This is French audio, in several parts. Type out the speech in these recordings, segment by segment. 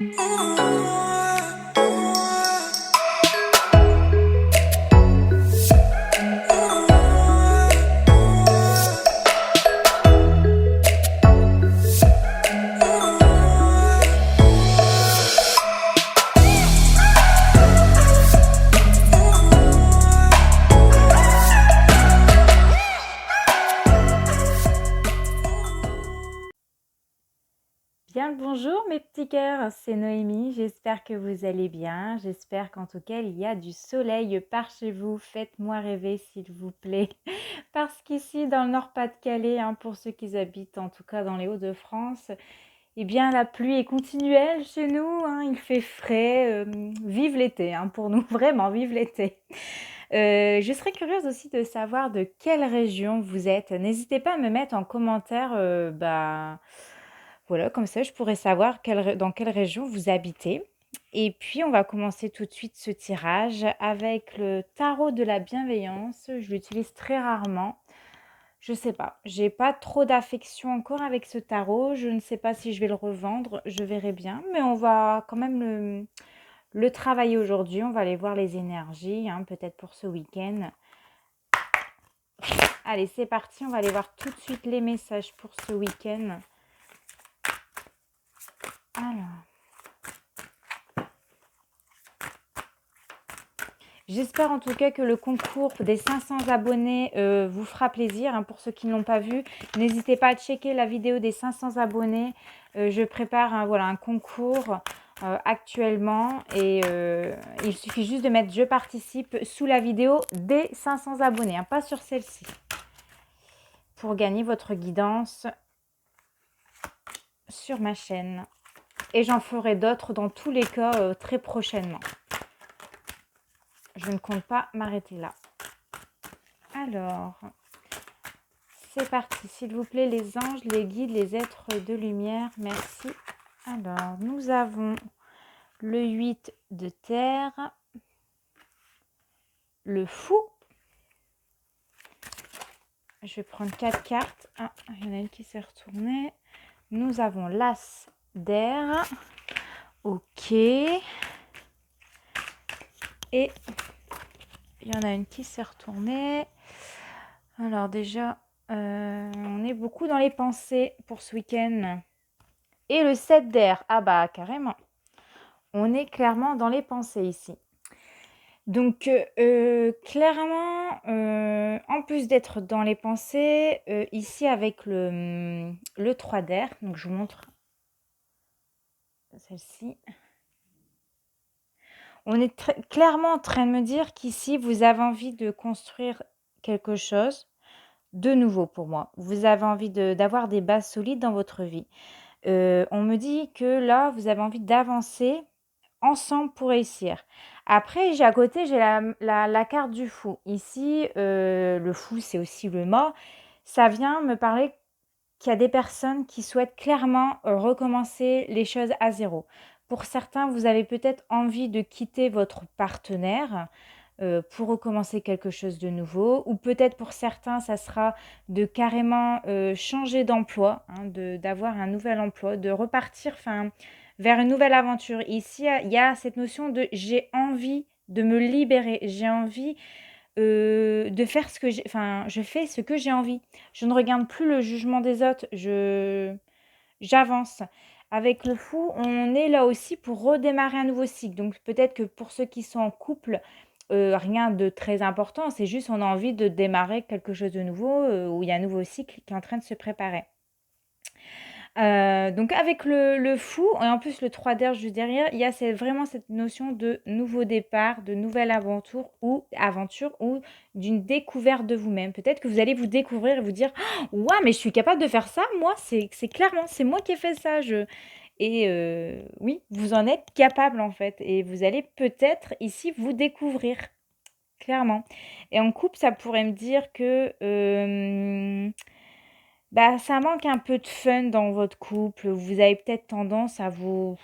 Bien le bonjour mes petits cœurs, c'est Noémie, j'espère que vous allez bien, j'espère qu'en tout cas il y a du soleil par chez vous, faites-moi rêver s'il vous plaît, parce qu'ici dans le Nord-Pas-de-Calais, pour ceux qui habitent en tout cas dans les Hauts-de-France, eh bien la pluie est continuelle chez nous, il fait frais, vive l'été pour nous, vraiment vive l'été. Je serais curieuse aussi de savoir de quelle région vous êtes, n'hésitez pas à me mettre en commentaire, voilà, comme ça je pourrais savoir dans quelle région vous habitez. Et puis on va commencer tout de suite ce tirage avec le tarot de la bienveillance. Je l'utilise très rarement. Je sais pas, j'ai pas trop d'affection encore avec ce tarot. Je ne sais pas si je vais le revendre, je verrai bien. Mais on va quand même le travailler aujourd'hui. On va aller voir les énergies, peut-être pour ce week-end. Allez, c'est parti. On va aller voir tout de suite les messages pour ce week-end. Alors. J'espère en tout cas que le concours des 500 abonnés vous fera plaisir. Pour ceux qui ne l'ont pas vu, n'hésitez pas à checker la vidéo des 500 abonnés. Je prépare un concours actuellement et il suffit juste de mettre « Je participe » sous la vidéo des 500 abonnés, pas sur celle-ci, pour gagner votre guidance sur ma chaîne. Et j'en ferai d'autres dans tous les cas très prochainement. Je ne compte pas m'arrêter là. Alors, c'est parti. S'il vous plaît, les anges, les guides, les êtres de lumière, merci. Alors, nous avons le 8 de terre, le fou. Je vais prendre 4 cartes. Ah, il y en a une qui s'est retournée. Nous avons l'as d'air. Ok. Et il y en a une qui s'est retournée. Alors déjà, on est beaucoup dans les pensées pour ce week-end. Et le 7 d'air. Ah bah carrément. On est clairement dans les pensées ici. Donc clairement, en plus d'être dans les pensées, ici avec le 3 d'air, donc je vous montre celle-ci. On est clairement en train de me dire qu'ici, vous avez envie de construire quelque chose de nouveau pour moi. Vous avez envie d'avoir des bases solides dans votre vie. On me dit que là, vous avez envie d'avancer ensemble pour réussir. Après, à côté, j'ai la carte du fou. Ici, le fou, c'est aussi le mort. Ça vient me parler qu'il y a des personnes qui souhaitent clairement recommencer les choses à zéro. Pour certains, vous avez peut-être envie de quitter votre partenaire pour recommencer quelque chose de nouveau. Ou peut-être pour certains, ça sera de carrément changer d'emploi, d'avoir un nouvel emploi, de repartir vers une nouvelle aventure. Ici, il y a cette notion de j'ai envie de me libérer, j'ai envie de faire ce que j'ai, je fais ce que j'ai envie. Je ne regarde plus le jugement des autres, j'avance. Avec le fou, on est là aussi pour redémarrer un nouveau cycle. Donc peut-être que pour ceux qui sont en couple, rien de très important, c'est juste on a envie de démarrer quelque chose de nouveau, où il y a un nouveau cycle qui est en train de se préparer. Donc avec le fou et en plus le 3 d'air juste derrière, il y a vraiment cette notion de nouveau départ, de nouvelle aventure ou d'une découverte de vous-même. Peut-être que vous allez vous découvrir et vous dire: «Waouh, mais je suis capable de faire ça, moi, c'est clairement, c'est moi qui ai fait ça, oui, vous en êtes capable en fait et vous allez peut-être ici vous découvrir, clairement. Et en couple, ça pourrait me dire que, ça manque un peu de fun dans votre couple. Vous avez peut-être tendance à vous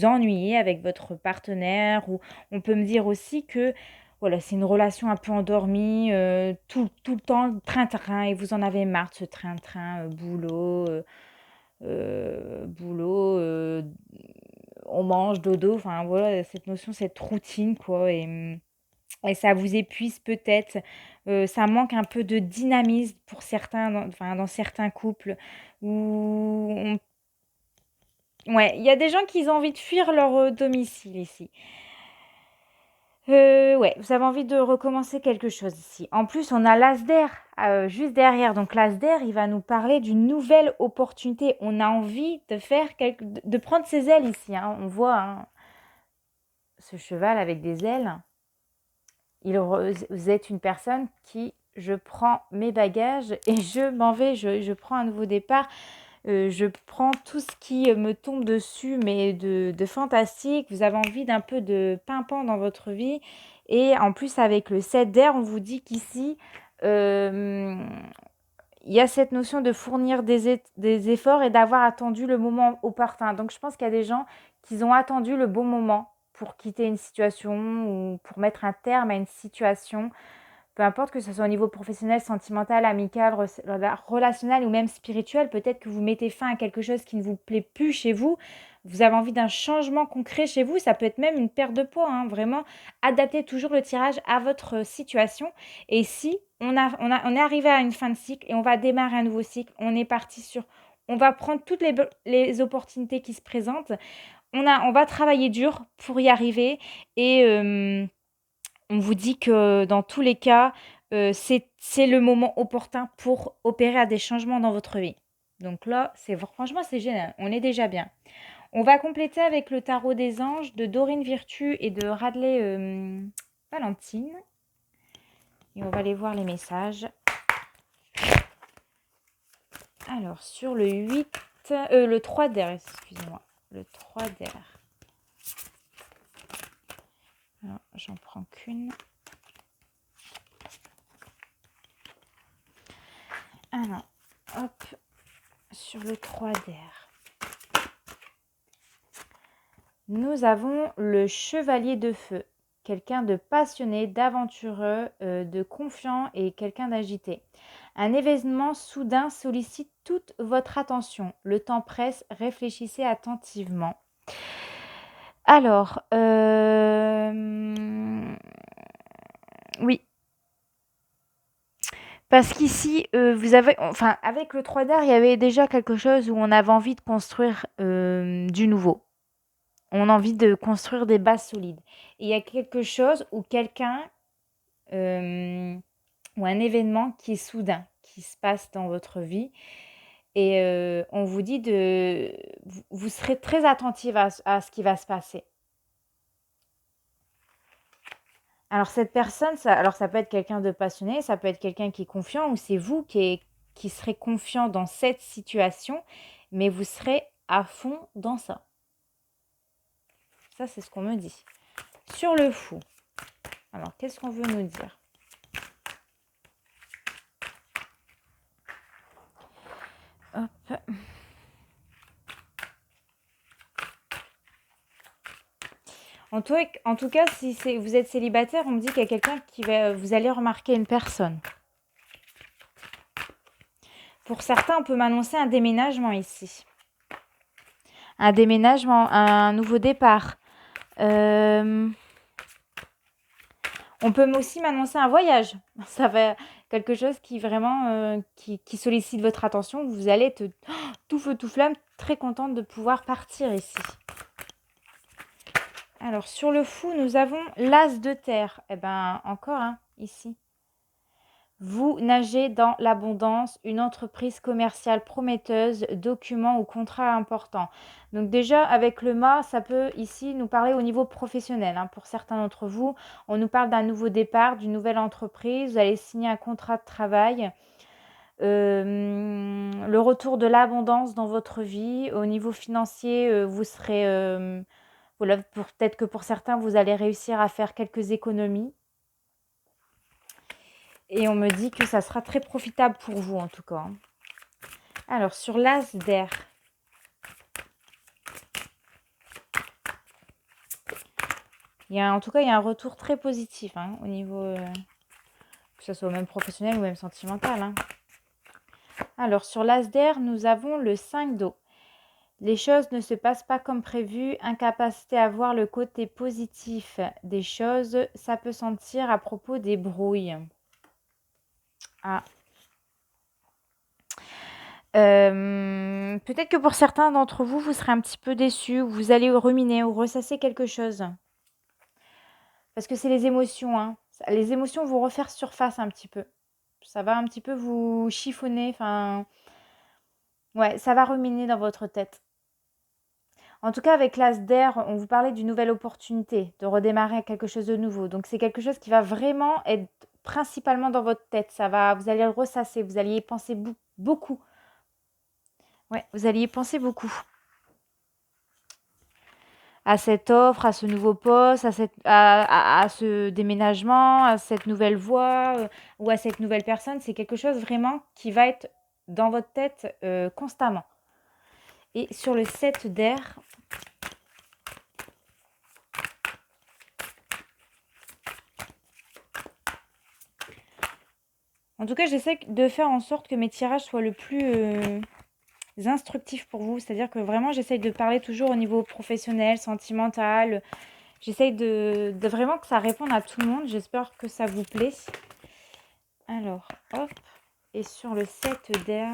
ennuyer avec votre partenaire ou on peut me dire aussi que, voilà, c'est une relation un peu endormie, tout le temps le train-train et vous en avez marre de ce train-train, boulot, on mange, dodo, enfin voilà, cette notion, cette routine quoi et ça vous épuise peut-être, ça manque un peu de dynamisme pour certains dans certains couples où on ouais, il y a des gens qui ont envie de fuir leur, domicile ici. Ouais, vous avez envie de recommencer quelque chose ici. En plus, on a l'as d'air, juste derrière. Donc l'as d'air, il va nous parler d'une nouvelle opportunité. On a envie de faire de prendre ses ailes ici, hein. On voit, hein, ce cheval avec des ailes. Vous êtes une personne qui: «Je prends mes bagages et je m'en vais, je prends un nouveau départ». Je prends tout ce qui, me tombe dessus, mais de fantastique. Vous avez envie d'un peu de pimpant dans votre vie et en plus avec le 7 d'air, on vous dit qu'ici, hem, il y a cette notion de fournir des efforts et d'avoir attendu le moment opportun. Donc je pense qu'il y a des gens qui ont attendu le bon moment pour quitter une situation ou pour mettre un terme à une situation. Peu importe que ce soit au niveau professionnel, sentimental, amical, relationnel ou même spirituel, peut-être que vous mettez fin à quelque chose qui ne vous plaît plus chez vous. Vous avez envie d'un changement concret chez vous. Ça peut être même une perte de poids, hein. Vraiment, adaptez toujours le tirage à votre situation. Et si on est arrivé à une fin de cycle et on va démarrer un nouveau cycle, on est parti sur, on va prendre toutes les opportunités qui se présentent. On va travailler dur pour y arriver et on vous dit que dans tous les cas, c'est le moment opportun pour opérer à des changements dans votre vie. Donc là, franchement, c'est génial, on est déjà bien. On va compléter avec le tarot des anges de Dorine Virtue et de Radley, Valentine et on va aller voir les messages. Alors sur le 3 d'air, excusez-moi, le 3 d'air. Alors j'en prends qu'une. Alors, hop, sur le 3 d'air. Nous avons le chevalier de feu, quelqu'un de passionné, d'aventureux, de confiant et quelqu'un d'agité. Un événement soudain sollicite toute votre attention. Le temps presse, réfléchissez attentivement. Alors, oui. Parce qu'ici, vous avez enfin, avec le 3 d'air, il y avait déjà quelque chose où on avait envie de construire, du nouveau. On a envie de construire des bases solides. Et il y a quelque chose ou quelqu'un, ou un événement qui est soudain, qui se passe dans votre vie et on vous dit vous serez très attentive à ce qui va se passer. Alors cette personne, ça peut être quelqu'un de passionné, ça peut être quelqu'un qui est confiant ou c'est vous qui serez confiant dans cette situation, mais vous serez à fond dans ça. Ça, c'est ce qu'on me dit. Sur le fou, alors qu'est-ce qu'on veut nous dire? Hop. En tout cas, si vous êtes célibataire, on me dit qu'il y a quelqu'un vous allez remarquer une personne. Pour certains, on peut m'annoncer un déménagement ici. Un déménagement, un nouveau départ. On peut aussi m'annoncer un voyage. Ça va quelque chose qui vraiment qui sollicite votre attention. Vous allez être tout feu tout flamme, très contente de pouvoir partir ici. Alors sur le fou, nous avons l'as de terre. Eh ben encore ici. Vous nagez dans l'abondance, une entreprise commerciale prometteuse, documents ou contrats importants. Donc déjà, avec le mât, ça peut ici nous parler au niveau professionnel. Pour certains d'entre vous, on nous parle d'un nouveau départ, d'une nouvelle entreprise. Vous allez signer un contrat de travail. Le retour de l'abondance dans votre vie. Au niveau financier, vous serez... voilà, peut-être que pour certains, vous allez réussir à faire quelques économies. Et on me dit que ça sera très profitable pour vous en tout cas. Alors sur l'as d'air. En tout cas, il y a un retour très positif au niveau, que ce soit même professionnel ou même sentimental. Alors sur l'as d'air, nous avons le 5 d'eau. Les choses ne se passent pas comme prévu, incapacité à voir le côté positif des choses, ça peut sentir à propos des brouilles. Ah. Peut-être que pour certains d'entre vous, vous serez un petit peu déçus, ou vous allez ruminer ou ressasser quelque chose. Parce que c'est les émotions, hein. Les émotions vont refaire surface un petit peu. Ça va un petit peu vous chiffonner, enfin, ouais, ça va ruminer dans votre tête. En tout cas, avec l'As d'air, on vous parlait d'une nouvelle opportunité, de redémarrer quelque chose de nouveau. Donc, c'est quelque chose qui va vraiment être principalement dans votre tête. Vous allez le ressasser, vous allez y penser beaucoup. Ouais, vous allez y penser beaucoup. À cette offre, à ce nouveau poste, à ce déménagement, à cette nouvelle voie ou à cette nouvelle personne. C'est quelque chose vraiment qui va être dans votre tête constamment. Et sur le 7 d'air, en tout cas, j'essaie de faire en sorte que mes tirages soient le plus instructifs pour vous. C'est-à-dire que vraiment, j'essaie de parler toujours au niveau professionnel, sentimental. J'essaie de vraiment que ça réponde à tout le monde. J'espère que ça vous plaît. Alors, hop. Et sur le 7 d'air,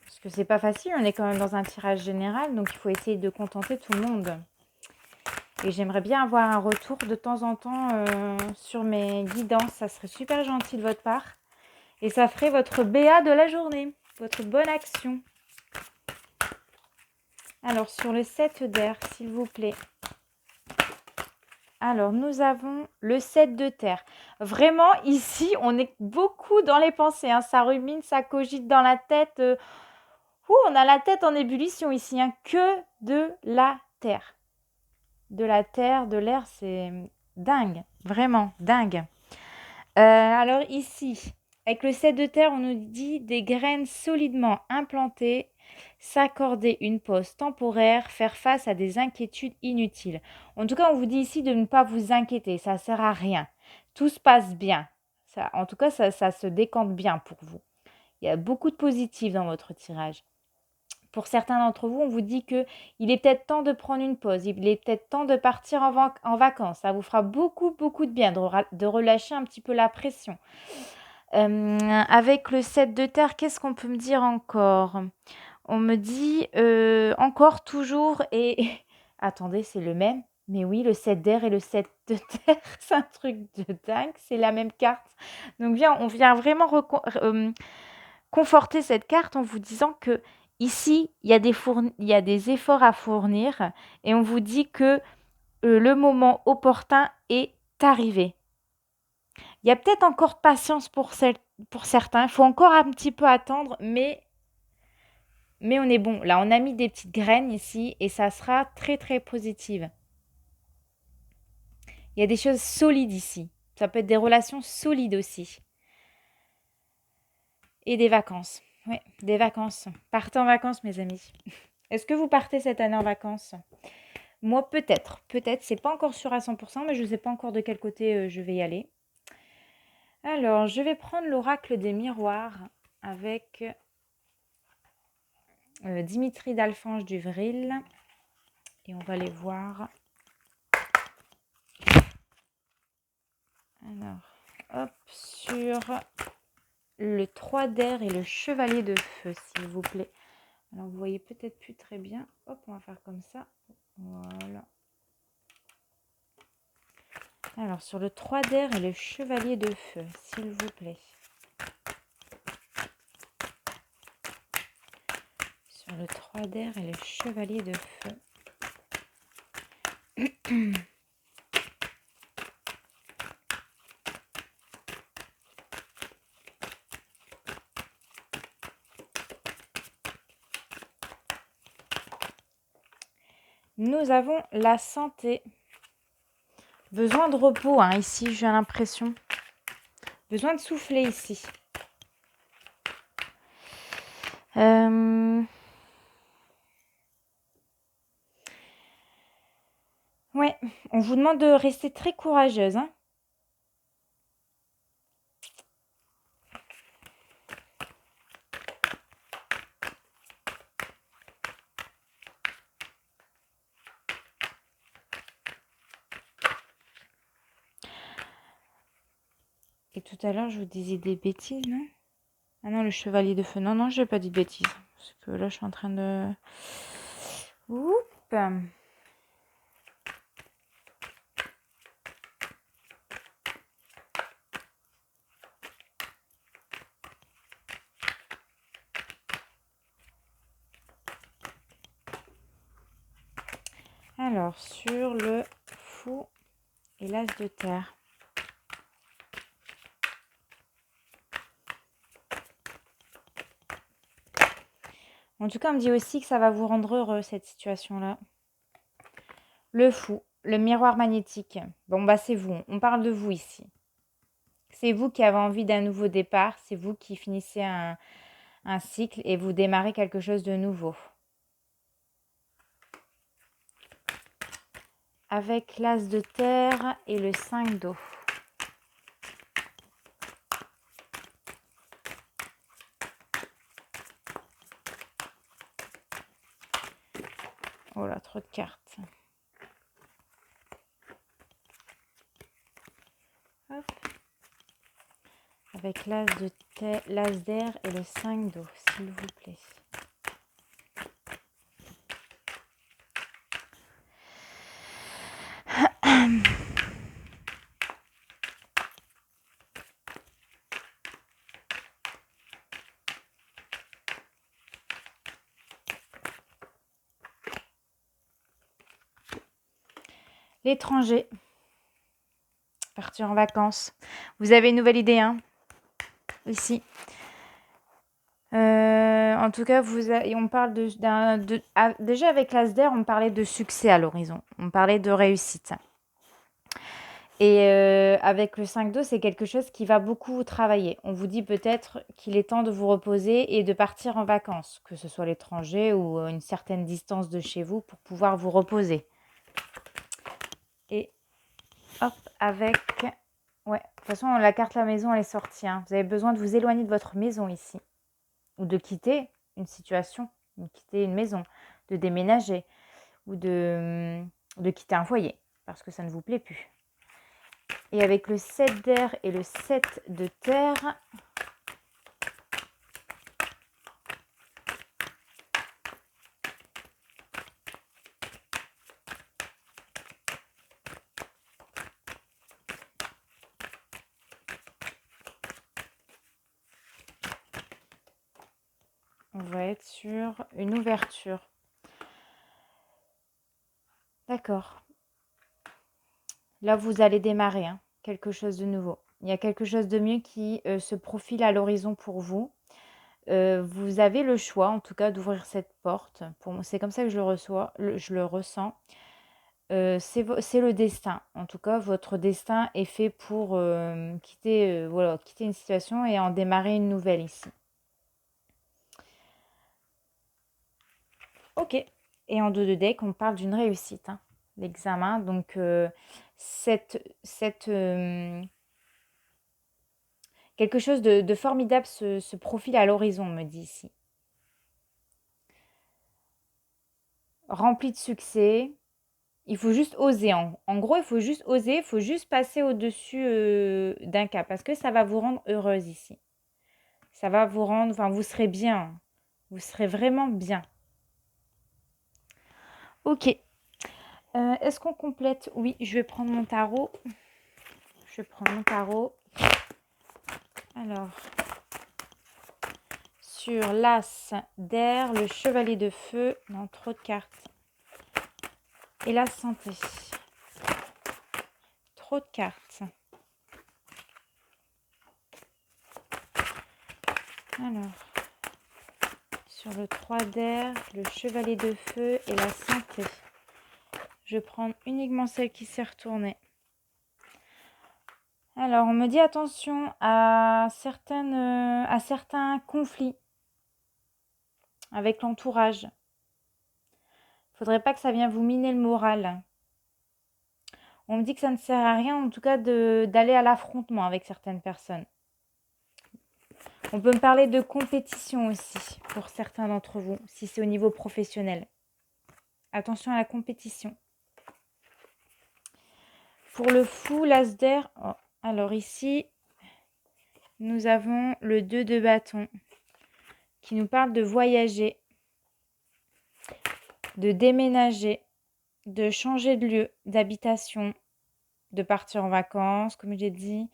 parce que c'est pas facile, on est quand même dans un tirage général, donc il faut essayer de contenter tout le monde. Et j'aimerais bien avoir un retour de temps en temps sur mes guidances. Ça serait super gentil de votre part. Et ça ferait votre BA de la journée, votre bonne action. Alors, sur le 7 d'air, s'il vous plaît. Alors, nous avons le 7 de terre. Vraiment, ici, on est beaucoup dans les pensées. Hein. Ça rumine, ça cogite dans la tête. On a la tête en ébullition ici. Hein. Que de la terre. De la terre, de l'air, c'est dingue. Vraiment, dingue. Alors ici, avec le 7 de terre, on nous dit des graines solidement implantées, s'accorder une pause temporaire, faire face à des inquiétudes inutiles. En tout cas, on vous dit ici de ne pas vous inquiéter, ça ne sert à rien. Tout se passe bien. En tout cas, ça se décante bien pour vous. Il y a beaucoup de positifs dans votre tirage. Pour certains d'entre vous, on vous dit qu'il est peut-être temps de prendre une pause, il est peut-être temps de partir en vacances. Ça vous fera beaucoup de bien de relâcher un petit peu la pression. Avec le 7 de terre, qu'est-ce qu'on peut me dire encore? On me dit encore, toujours et attendez, c'est le même? Mais oui, le 7 d'air et le 7 de terre, c'est un truc de dingue, c'est la même carte. Donc on vient vraiment conforter cette carte en vous disant que ici, il y a des efforts à fournir et on vous dit que le moment opportun est arrivé. Il y a peut-être encore patience pour certains. Il faut encore un petit peu attendre, mais on est bon. Là, on a mis des petites graines ici et ça sera très, très positive. Il y a des choses solides ici. Ça peut être des relations solides aussi. Et des vacances. Oui, des vacances. Partez en vacances, mes amis. Est-ce que vous partez cette année en vacances? Moi, peut-être. Peut-être. C'est pas encore sûr à 100%, mais je ne sais pas encore de quel côté je vais y aller. Alors, je vais prendre l'oracle des miroirs avec Dimitri d'Alphonse d'Uvril. Et on va les voir. Alors, hop, sur le 3 d'air et le chevalier de feu, s'il vous plaît. Alors, vous voyez peut-être plus très bien. Hop, on va faire comme ça. Voilà. Alors, sur le 3 d'air et le chevalier de feu, s'il vous plaît. Sur le 3 d'air et le chevalier de feu. Nous avons la santé. Besoin de repos, hein, ici, j'ai l'impression. Besoin de souffler ici. Ouais, on vous demande de rester très courageuse. Hein. Et tout à l'heure, je vous disais des bêtises, non? Ah non, le chevalier de feu. Non, non, je n'ai pas dit de bêtises. Parce que là, je suis en train de... Oups. Alors, sur le fou et l'as de terre. En tout cas, on me dit aussi que ça va vous rendre heureux, cette situation-là. Le fou, le miroir magnétique. Bon, bah c'est vous, on parle de vous ici. C'est vous qui avez envie d'un nouveau départ, c'est vous qui finissez un cycle et vous démarrez quelque chose de nouveau. Avec l'as de terre et le 5 d'eau. Oh là, trop de cartes. Hop. Avec l'as d'air et le 5 d'eau, s'il vous plaît. L'étranger. Partir en vacances. Vous avez une nouvelle idée, hein? Ici. En tout cas, on parle déjà avec l'as d'air, on parlait de succès à l'horizon. On parlait de réussite. Et avec le 5 d'eau, c'est quelque chose qui va beaucoup vous travailler. On vous dit peut-être qu'il est temps de vous reposer et de partir en vacances, que ce soit à l'étranger ou une certaine distance de chez vous pour pouvoir vous reposer. Et hop, avec... Ouais, de toute façon, la carte la maison, elle est sortie. Hein. Vous avez besoin de vous éloigner de votre maison ici. Ou de quitter une situation, de quitter une maison, de déménager ou de quitter un foyer parce que ça ne vous plaît plus. Et avec le 7 d'air et le 7 de terre, on va être sur une ouverture. D'accord. Là, vous allez démarrer quelque chose de nouveau. Il y a quelque chose de mieux qui se profile à l'horizon pour vous. Vous avez le choix, en tout cas, d'ouvrir cette porte. C'est comme ça que je le ressens. C'est le destin. En tout cas, votre destin est fait pour quitter une situation et en démarrer une nouvelle ici. Ok. Et en dos de deck, on parle d'une réussite. L'examen. Donc, quelque chose de formidable se profile à l'horizon, me dit ici. Rempli de succès. Il faut juste oser. En gros, il faut juste oser. Il faut juste passer au-dessus d'un cas. Parce que ça va vous rendre heureuse ici. Ça va vous rendre... Enfin, vous serez bien. Vous serez vraiment bien. Ok. Est-ce qu'on complète? Oui, je vais prendre mon tarot. Je prends mon tarot. Alors... Sur l'as d'air, le chevalier de feu, non, trop de cartes. Et la santé. Trop de cartes. Alors, sur le 3 d'air, le chevalier de feu et la santé. Je vais prendre uniquement celle qui s'est retournée. Alors, on me dit attention à certains conflits avec l'entourage. Il ne faudrait pas que ça vienne vous miner le moral. On me dit que ça ne sert à rien, en tout cas, d'aller à l'affrontement avec certaines personnes. On peut me parler de compétition aussi, pour certains d'entre vous, si c'est au niveau professionnel. Attention à la compétition. Pour le fou, l'as d'air, alors ici, nous avons le 2 de bâton qui nous parle de voyager, de déménager, de changer de lieu d'habitation, de partir en vacances, comme j'ai dit.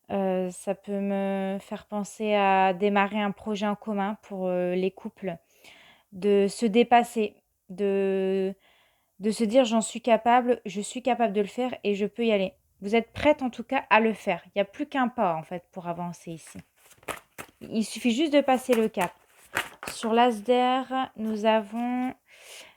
Ça peut me faire penser à démarrer un projet en commun pour, les couples, de se dépasser, de de se dire: «J'en suis capable, je suis capable de le faire et je peux y aller». Vous êtes prête en tout cas à le faire. Il y a plus qu'un pas en fait pour avancer ici. Il suffit juste de passer le cap. Sur l'as d'air, nous avons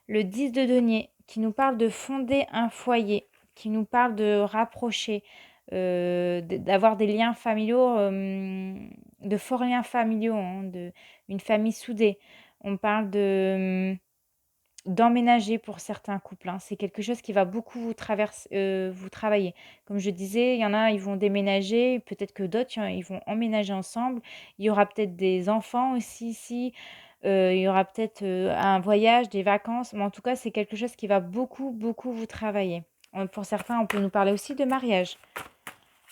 le 10 de denier qui nous parle de fonder un foyer, qui nous parle de rapprocher, d'avoir des liens familiaux, de forts liens familiaux, hein, une famille soudée. On parle d'emménager pour certains couples, hein. C'est quelque chose qui va beaucoup vous travailler. Comme je disais, il y en a, ils vont déménager, peut-être que d'autres, ils vont emménager ensemble. Il y aura peut-être des enfants aussi ici, il y aura peut-être, un voyage, des vacances, mais en tout cas, c'est quelque chose qui va beaucoup, beaucoup vous travailler. Pour certains, on peut nous parler aussi de mariage.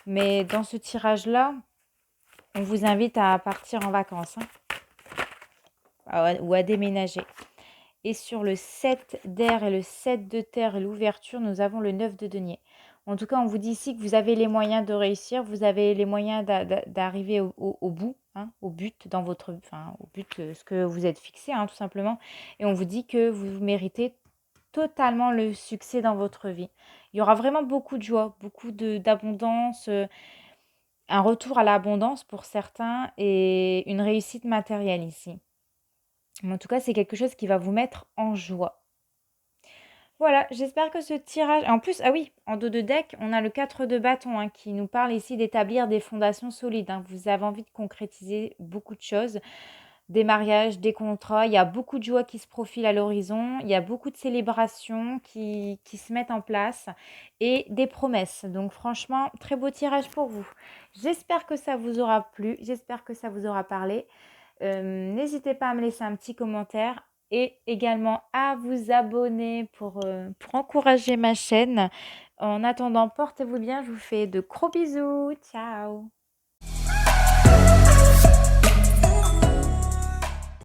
Mais dans ce tirage-là, on vous invite à partir en vacances, hein, ou à déménager. Et sur le 7 d'air et le 7 de terre et l'ouverture, nous avons le 9 de denier. En tout cas, on vous dit ici que vous avez les moyens de réussir, vous avez les moyens d'arriver au bout, hein, au but dans votre, enfin, au but, ce que vous êtes fixé, hein, tout simplement. Et on vous dit que vous méritez totalement le succès dans votre vie. Il y aura vraiment beaucoup de joie, beaucoup d'abondance, un retour à l'abondance pour certains et une réussite matérielle ici. Mais en tout cas, c'est quelque chose qui va vous mettre en joie. Voilà, j'espère que ce tirage en plus, ah oui, en dos de deck, on a le 4 de bâton, hein, qui nous parle ici d'établir des fondations solides, hein. Vous avez envie de concrétiser beaucoup de choses, des mariages, des contrats. Il y a beaucoup de joie qui se profile à l'horizon. Il y a beaucoup de célébrations qui se mettent en place et des promesses. Donc franchement, très beau tirage pour vous. J'espère que ça vous aura plu. J'espère que ça vous aura parlé. N'hésitez pas à me laisser un petit commentaire et également à vous abonner pour encourager ma chaîne. En attendant, portez-vous bien. Je vous fais de gros bisous. Ciao.